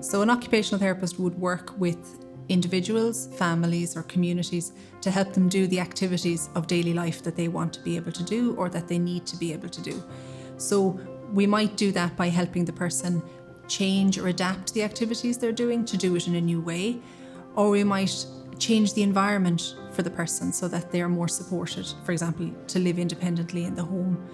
So an occupational therapist would work with individuals, families or communities to help them do the activities of daily life that they want to be able to do or that they need to be able to do. So we might do that by helping the person change or adapt the activities they're doing to do it in a new way, or we might change the environment for the person so that they are more supported, for example, to live independently in the home.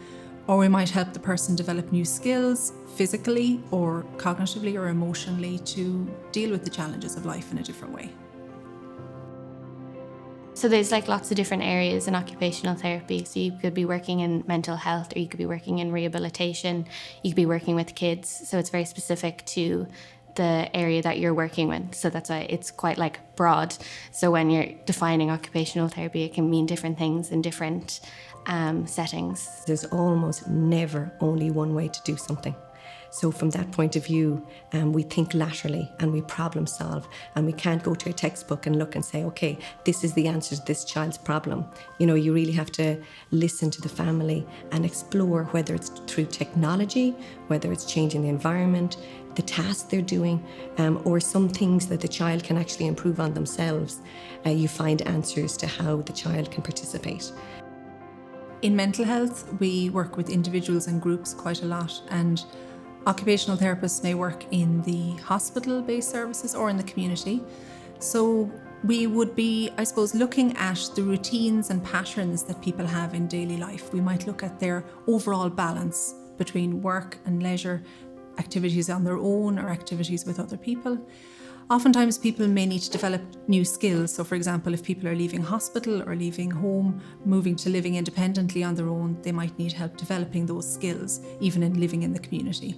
Or we might help the person develop new skills physically or cognitively or emotionally to deal with the challenges of life in a different way. So there's lots of different areas in occupational therapy. So you could be working in mental health, or you could be working in rehabilitation, you could be working with kids. So it's very specific to the area that you're working with. So that's why it's quite broad. So when you're defining occupational therapy, it can mean different things in different settings. There's almost never only one way to do something. So from that point of view, we think laterally and we problem solve, and we can't go to a textbook and look and say, okay, this is the answer to this child's problem. You really have to listen to the family and explore whether it's through technology, whether it's changing the environment, the tasks they're doing, or some things that the child can actually improve on themselves. You find answers to how the child can participate. In mental health, we work with individuals and groups quite a lot, and occupational therapists may work in the hospital-based services or in the community. So we would be, I suppose, looking at the routines and patterns that people have in daily life. We might look at their overall balance between work and leisure, activities on their own or activities with other people. Oftentimes people may need to develop new skills. So for example, if people are leaving hospital or leaving home, moving to living independently on their own, they might need help developing those skills, even in living in the community.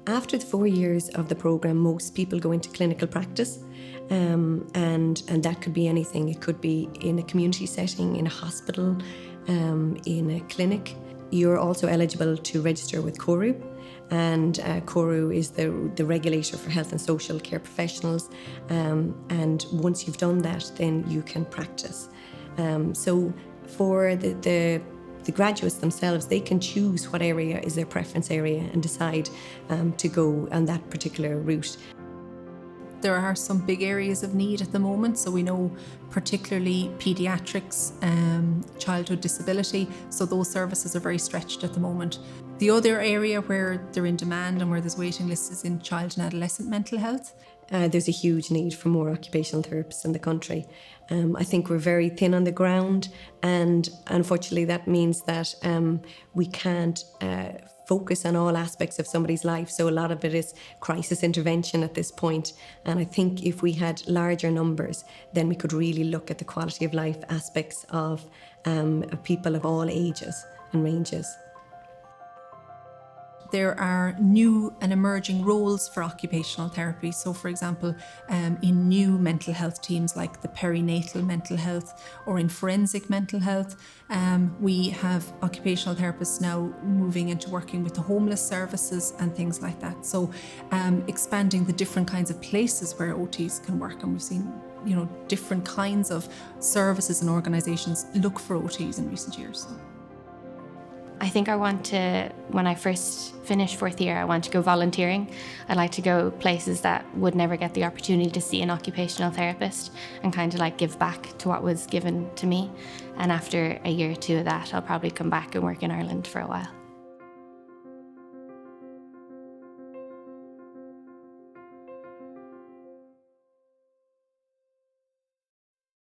After the 4 years of the programme, most people go into clinical practice, and that could be anything. It could be in a community setting, in a hospital, in a clinic. You're also eligible to register with CORU, and CORU is the regulator for health and social care professionals, and once you've done that, then you can practice. So for the graduates themselves, they can choose what area is their preference area and decide to go on that particular route. There are some big areas of need at the moment. So we know particularly paediatrics, childhood disability. So those services are very stretched at the moment. The other area where they're in demand and where there's waiting lists is in child and adolescent mental health. There's a huge need for more occupational therapists in the country. I think we're very thin on the ground, and unfortunately that means that we can't focus on all aspects of somebody's life. So a lot of it is crisis intervention at this point. And I think if we had larger numbers, then we could really look at the quality of life aspects of people of all ages and ranges. There are new and emerging roles for occupational therapy. So for example, in new mental health teams like the perinatal mental health or in forensic mental health, we have occupational therapists now moving into working with the homeless services and things like that. So expanding the different kinds of places where OTs can work, and we've seen different kinds of services and organisations look for OTs in recent years. I think I want to, when I first finish fourth year, I want to go volunteering. I'd like to go places that would never get the opportunity to see an occupational therapist and kind of give back to what was given to me. And after a year or two of that, I'll probably come back and work in Ireland for a while.